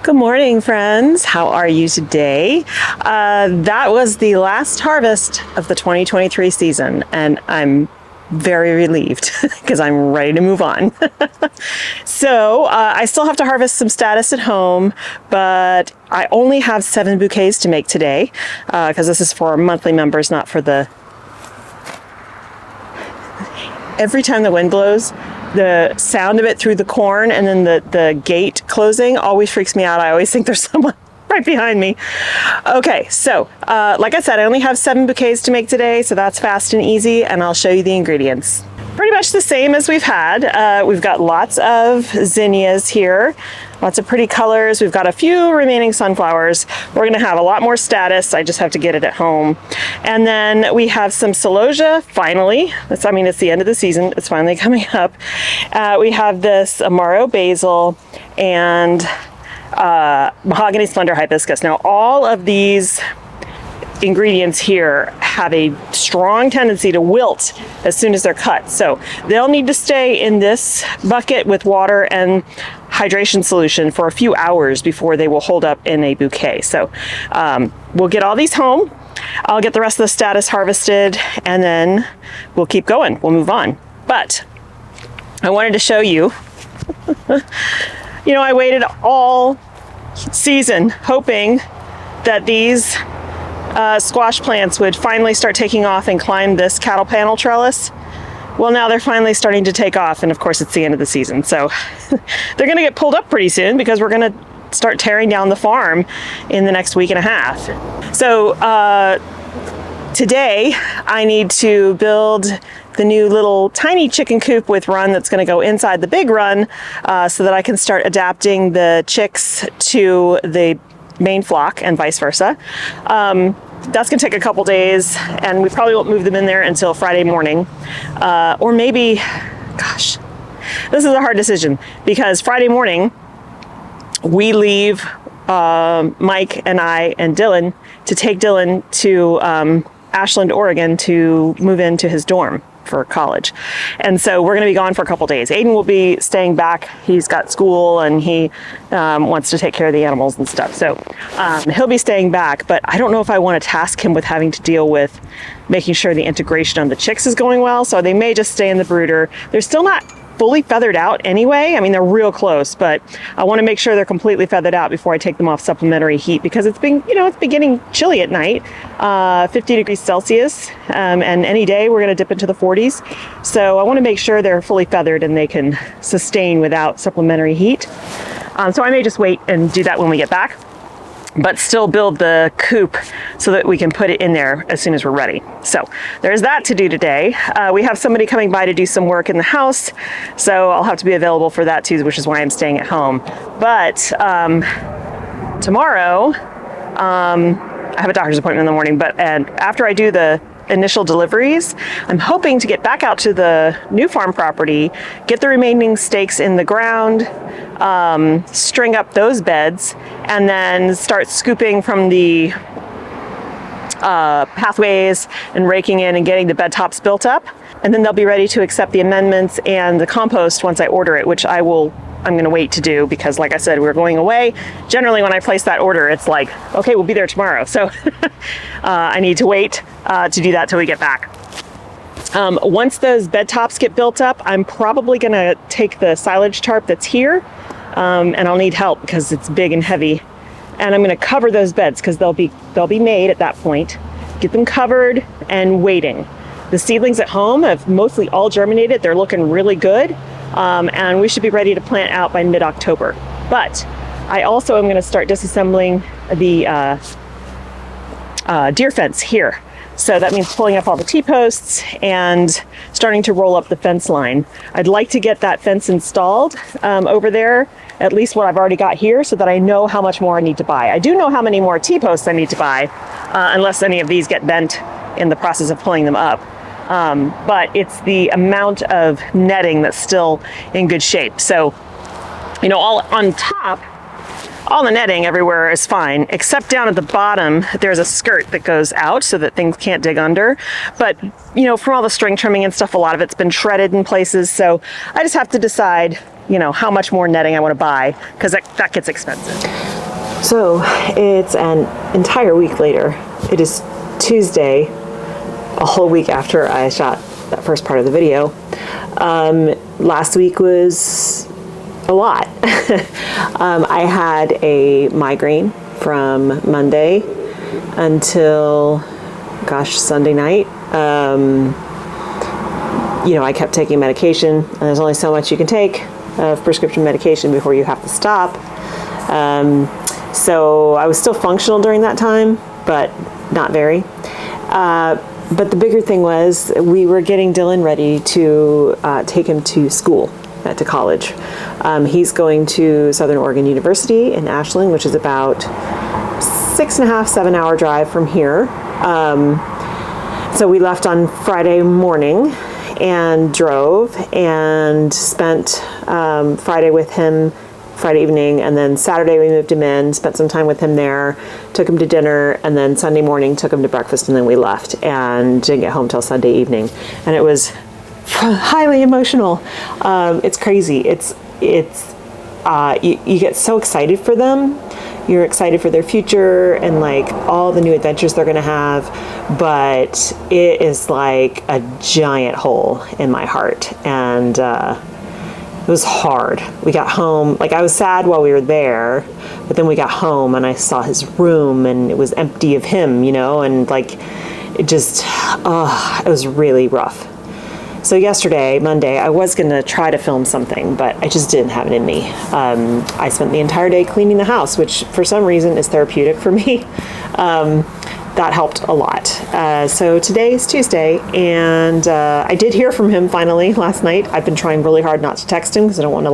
Good morning, friends. How are you today? That was the last harvest of the 2023 season, and I'm very relieved because I'm ready to move on. So I still have to harvest some status at home, but I only have 7 bouquets to make today because this is for our monthly members, not for the... Every time the wind blows, the sound of it through the corn and then the gate closing always freaks me out. I always think there's someone right behind me. Okay, so like I said, I only have 7 bouquets to make today, so that's fast and easy, and I'll show you the ingredients. Pretty much the same as we've had. We've got lots of zinnias here, lots of pretty colors. We've got a few remaining sunflowers. We're gonna have a lot more status. I just have to get it at home. And then we have some celosia, finally. It's the end of the season. It's finally coming up. We have this Amaro basil and mahogany splendor hibiscus. Now, all of these ingredients here have a strong tendency to wilt as soon as they're cut. So they'll need to stay in this bucket with water and hydration solution for a few hours before they will hold up in a bouquet. So we'll get all these home. I'll get the rest of the status harvested, and then we'll keep going. We'll move on. But I wanted to show you, I waited all season hoping that these squash plants would finally start taking off and climb this cattle panel trellis. Well, now they're finally starting to take off, and of course it's the end of the season, so they're gonna get pulled up pretty soon because we're gonna start tearing down the farm in the next week and a half. So today I need to build the new little tiny chicken coop with run that's going to go inside the big run so that I can start adapting the chicks to the main flock and vice versa. That's gonna take a couple days, and we probably won't move them in there until Friday morning. Or maybe, gosh, this is a hard decision because Friday morning we leave Mike and I and Dylan to take Dylan to Ashland, Oregon to move into his dorm for college. And so we're going to be gone for a couple days. Aiden will be staying back. He's got school and he wants to take care of the animals and stuff. So he'll be staying back, but I don't know if I want to task him with having to deal with making sure the integration on the chicks is going well. So they may just stay in the brooder. They're still not fully feathered out anyway. I mean, they're real close, but I want to make sure they're completely feathered out before I take them off supplementary heat, because it's been, it's beginning chilly at night, 50 degrees Celsius, and any day we're going to dip into the 40s. So I want to make sure they're fully feathered and they can sustain without supplementary heat. So I may just wait and do that when we get back, but still build the coop so that we can put it in there as soon as we're ready. So there's that to do today. We have somebody coming by to do some work in the house, so I'll have to be available for that too, which is why I'm staying at home. But tomorrow, I have a doctor's appointment in the morning, and after I do the initial deliveries, I'm hoping to get back out to the new farm property, get the remaining stakes in the ground, string up those beds, and then start scooping from the pathways and raking in and getting the bed tops built up. And then they'll be ready to accept the amendments and the compost once I order it, which I'm going to wait to do because, like I said, we're going away. Generally, when I place that order, it's like, okay, we'll be there tomorrow. So I need to wait to do that till we get back. Once those bed tops get built up, I'm probably going to take the silage tarp that's here, and I'll need help because it's big and heavy. And I'm going to cover those beds because they'll be made at that point. Get them covered and waiting. The seedlings at home have mostly all germinated. They're looking really good. And we should be ready to plant out by mid-October. But I also am going to start disassembling the deer fence here. So that means pulling up all the T-posts and starting to roll up the fence line. I'd like to get that fence installed over there, at least what I've already got here, so that I know how much more I need to buy. I do know how many more T-posts I need to buy, unless any of these get bent in the process of pulling them up. But it's the amount of netting that's still in good shape. So, all on top, all the netting everywhere is fine, except down at the bottom, there's a skirt that goes out so that things can't dig under. But, from all the string trimming and stuff, a lot of it's been shredded in places. So I just have to decide, how much more netting I want to buy, because that gets expensive. So it's an entire week later. It is Tuesday, a whole week after I shot that first part of the video. Last week was a lot. I had a migraine from Monday until, Sunday night. I kept taking medication, and there's only so much you can take of prescription medication before you have to stop. So I was still functional during that time, but not very. But the bigger thing was we were getting Dylan ready to take him to school, to college. He's going to Southern Oregon University in Ashland, which is about 6.5, 7 hour drive from here. So we left on Friday morning and drove and spent Friday with him, Friday evening, and then Saturday we moved him in, spent some time with him there, took him to dinner, and then Sunday morning took him to breakfast, and then we left and didn't get home till Sunday evening. And it was highly emotional. It's crazy. You get so excited for them. You're excited for their future and like all the new adventures they're going to have, but it is like a giant hole in my heart. And it was hard. We got home, I was sad while we were there, but then we got home and I saw his room and it was empty of him, and it just, it was really rough. So yesterday, Monday, I was going to try to film something, but I just didn't have it in me. I spent the entire day cleaning the house, which for some reason is therapeutic for me. That helped a lot. So today is Tuesday, and I did hear from him finally last night. I've been trying really hard not to text him because I don't want to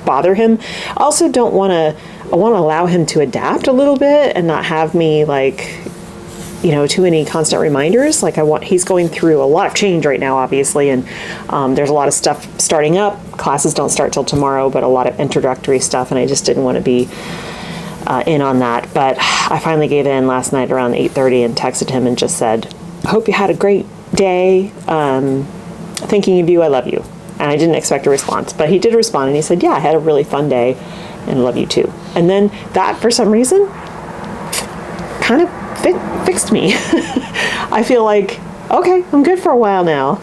bother him. I also don't want to, I want to allow him to adapt a little bit and not have me too many constant reminders. Like he's going through a lot of change right now, obviously, and there's a lot of stuff starting up. Classes don't start till tomorrow, but a lot of introductory stuff, and I just didn't want to be in on that. But I finally gave in last night around 8:30 and texted him and just said, I hope you had a great day. Thinking of you, I love you. And I didn't expect a response, but he did respond, and he said, yeah, I had a really fun day and I love you too. And then that, for some reason, kind of fixed me. I feel like, okay, I'm good for a while now.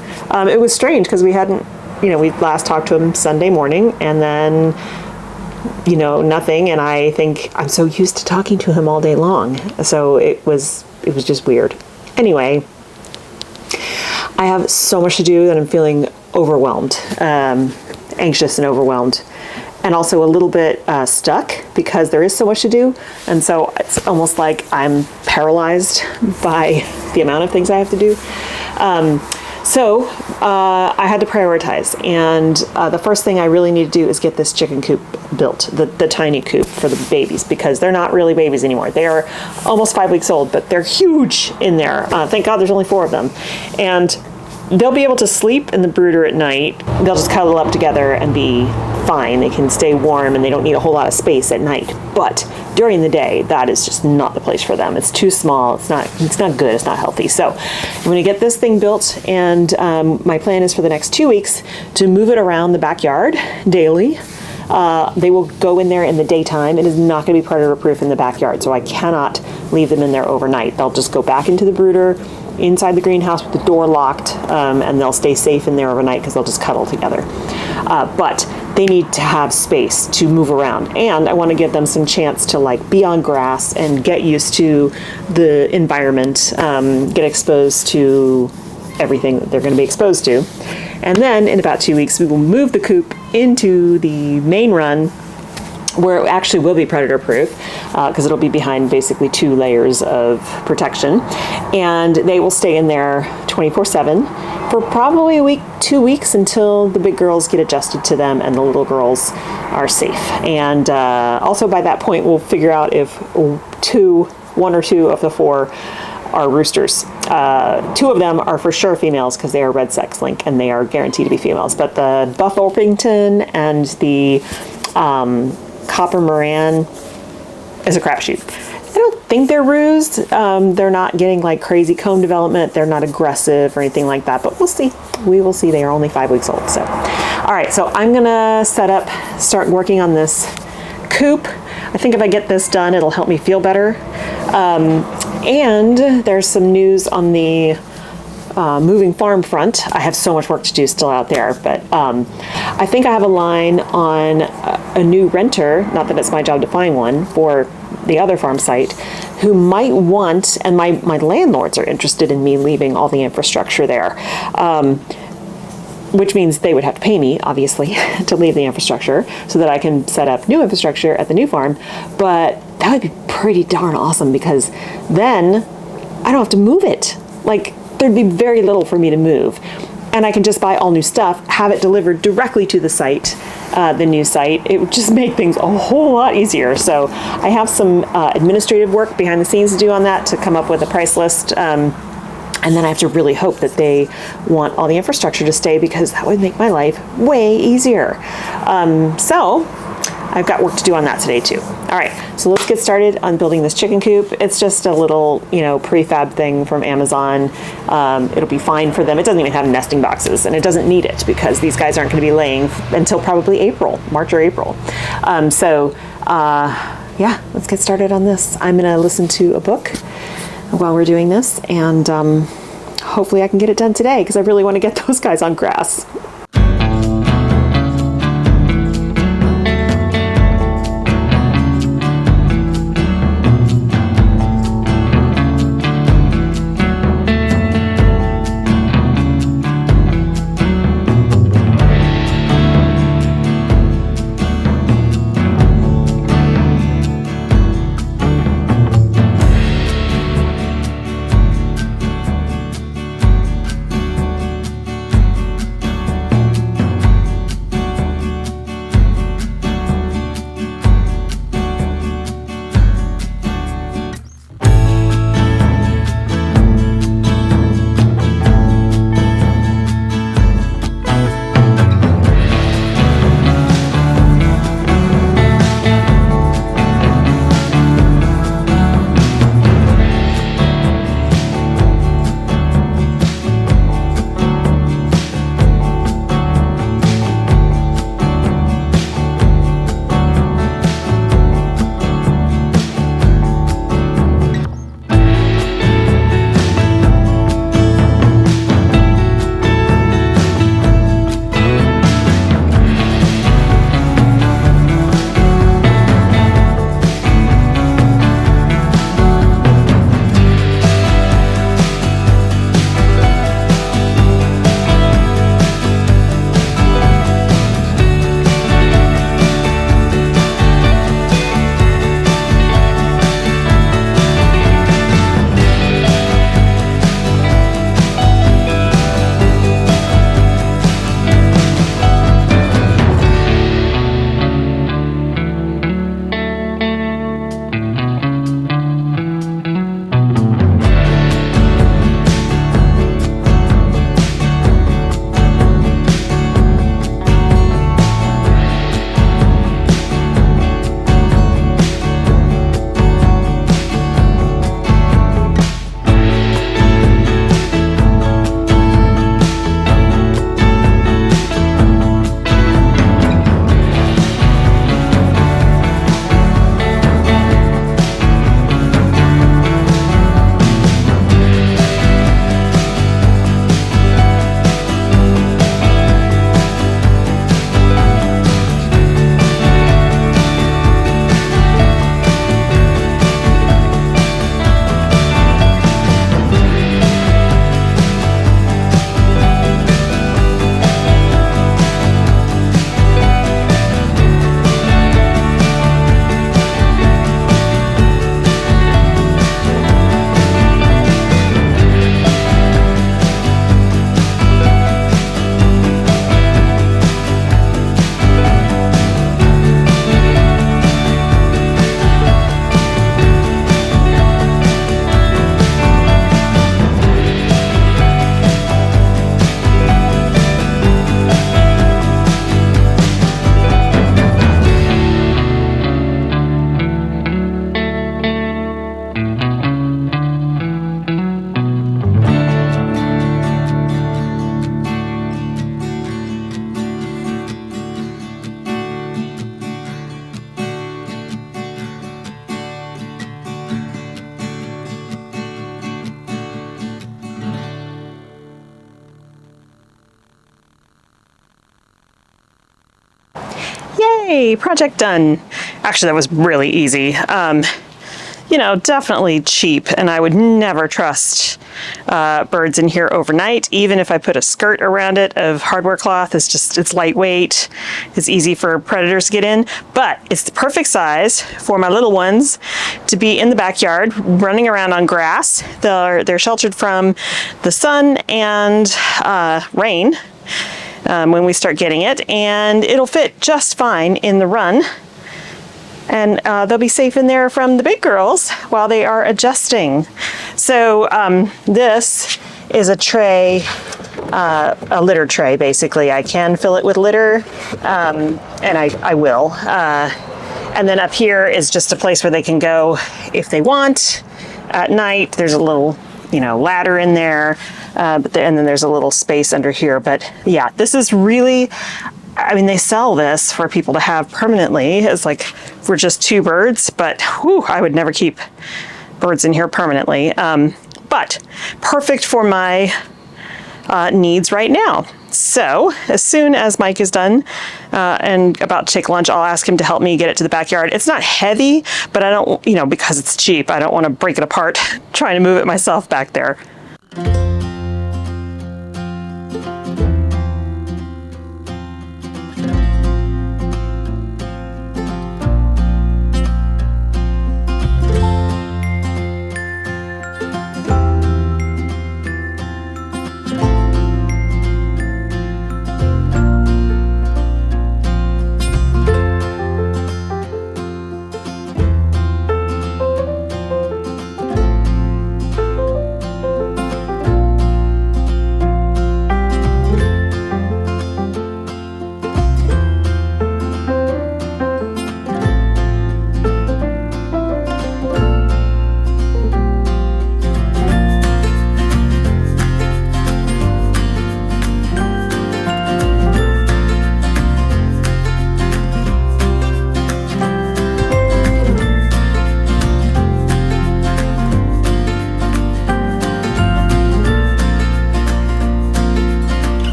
It was strange because we hadn't, we last talked to him Sunday morning, and then, nothing. And I think I'm so used to talking to him all day long. So it was just weird. Anyway, I have so much to do that I'm feeling overwhelmed, anxious and overwhelmed, and also a little bit stuck because there is so much to do. And so it's almost like I'm paralyzed by the amount of things I have to do. So I had to prioritize. And the first thing I really need to do is get this chicken coop built, the tiny coop for the babies, because they're not really babies anymore. They are almost 5 weeks old, but they're huge in there. Thank God there's only 4 of them. And they'll be able to sleep in the brooder at night. They'll just cuddle up together and be fine. They can stay warm and they don't need a whole lot of space at night. But during the day, that is just not the place for them. It's too small. It's not good. It's not healthy. So I'm going to get this thing built, and my plan is for the next 2 weeks to move it around the backyard daily. They will go in there in the daytime. It is not going to be predator-proof in the backyard, so I cannot leave them in there overnight. They'll just go back into the brooder inside the greenhouse with the door locked, and they'll stay safe in there overnight because they'll just cuddle together. But they need to have space to move around, and I want to give them some chance to be on grass and get used to the environment, get exposed to everything that they're going to be exposed to. And then in about 2 weeks, we will move the coop into the main run, where it actually will be predator proof, because it'll be behind basically 2 layers of protection, and they will stay in there 24/7 for probably a week, 2 weeks, until the big girls get adjusted to them and the little girls are safe. And also by that point, we'll figure out if 1 or 2 of the 4 are roosters. 2 of them are for sure females because they are red sex link and they are guaranteed to be females. But the Buff Orpington and the Copper Moran is a crapshoot. I don't think they're rused. They're not getting crazy comb development. They're not aggressive or anything like that, but we'll see. We will see. They are only 5 weeks old. So, all right. So I'm going to start working on this coop. I think if I get this done, it'll help me feel better. And there's some news on the moving farm front. I have so much work to do still out there, but I think I have a line on a new renter, not that it's my job to find one, for the other farm site, who might want, and my landlords are interested in me leaving all the infrastructure there, which means they would have to pay me, obviously, to leave the infrastructure so that I can set up new infrastructure at the new farm. But that would be pretty darn awesome, because then I don't have to move it. There'd be very little for me to move. And I can just buy all new stuff, have it delivered directly to the site, the new site. It would just make things a whole lot easier. So I have some administrative work behind the scenes to do on that, to come up with a price list. And then I have to really hope that they want all the infrastructure to stay, because that would make my life way easier. So I've got work to do on that today too. All right, so let's get started on building this chicken coop. It's just a little, prefab thing from Amazon. It'll be fine for them. It doesn't even have nesting boxes, and it doesn't need it because these guys aren't going to be laying until probably March or April. Yeah, let's get started on this. I'm going to listen to a book while we're doing this, and hopefully I can get it done today, because I really want to get those guys on grass. Yay, project done. Actually, that was really easy. You know, definitely cheap, and I would never trust birds in here overnight, even if I put a skirt around it of hardware cloth. It's lightweight, it's easy for predators to get in, but it's the perfect size for my little ones to be in the backyard running around on grass. They're sheltered from the sun and rain when we start getting it, and it'll fit just fine in the run. And they'll be safe in there from the big girls while they are adjusting. So this is a tray, a litter tray, basically. I can fill it with litter, and I will. And then up here is just a place where they can go if they want. At night, there's a little, ladder in there, and then there's a little space under here. But yeah, this is really, they sell this for people to have permanently. It's like for just 2 birds, but I would never keep birds in here permanently. But perfect for my needs right now. So as soon as Mike is done and about to take lunch, I'll ask him to help me get it to the backyard. It's not heavy, but I don't, because it's cheap, I don't want to break it apart trying to move it myself back there.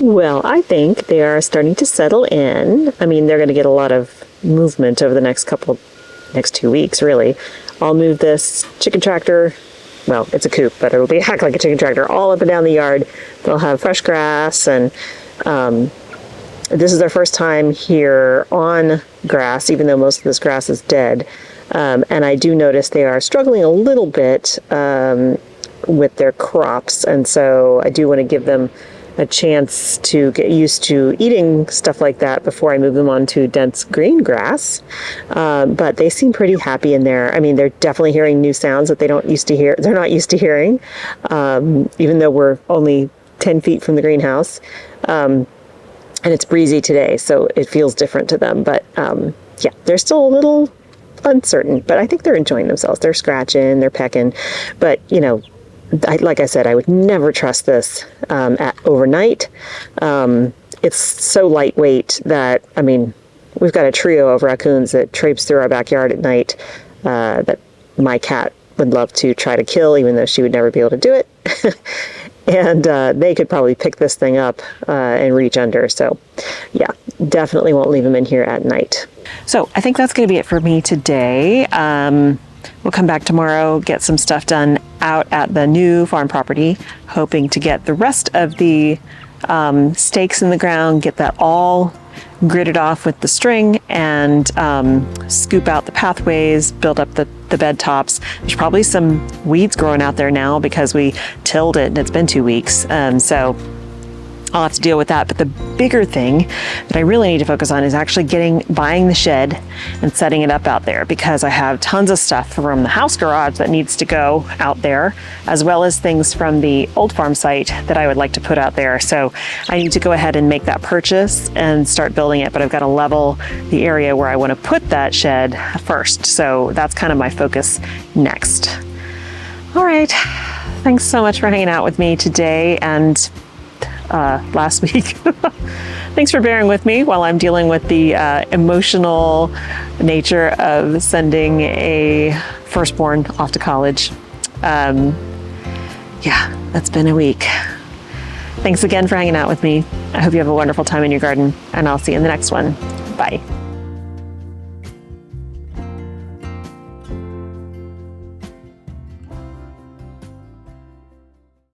Well, I think they are starting to settle in. They're going to get a lot of movement over the next 2 weeks, really. I'll move this chicken tractor, well, it's a coop, but it'll be act like a chicken tractor, all up and down the yard. They'll have fresh grass, and this is their first time here on grass, even though most of this grass is dead. And I do notice they are struggling a little bit with their crops, and so I do want to give them a chance to get used to eating stuff like that before I move them on to dense green grass. But they seem pretty happy in there. They're definitely hearing new sounds that they're not used to hearing, even though we're only 10 feet from the greenhouse. And it's breezy today, so it feels different to them. But yeah, they're still a little uncertain, but I think they're enjoying themselves. They're scratching, they're pecking, but like I said, I would never trust this overnight. It's so lightweight that, we've got a trio of raccoons that traipse through our backyard at night that my cat would love to try to kill, even though she would never be able to do it. And they could probably pick this thing up and reach under. So yeah, definitely won't leave them in here at night. So I think that's going to be it for me today. We'll come back tomorrow, get some stuff done out at the new farm property, hoping to get the rest of the stakes in the ground, get that all gridded off with the string, and scoop out the pathways, build up the bed tops. There's probably some weeds growing out there now because we tilled it and it's been 2 weeks. So I'll have to deal with that. But the bigger thing that I really need to focus on is actually buying the shed and setting it up out there, because I have tons of stuff from the house garage that needs to go out there, as well as things from the old farm site that I would like to put out there. So I need to go ahead and make that purchase and start building it, but I've got to level the area where I want to put that shed first. So that's kind of my focus next. All right. Thanks so much for hanging out with me today and last week. Thanks for bearing with me while I'm dealing with the emotional nature of sending a firstborn off to college. Yeah, that's been a week. Thanks again for hanging out with me. I hope you have a wonderful time in your garden, and I'll see you in the next one. Bye.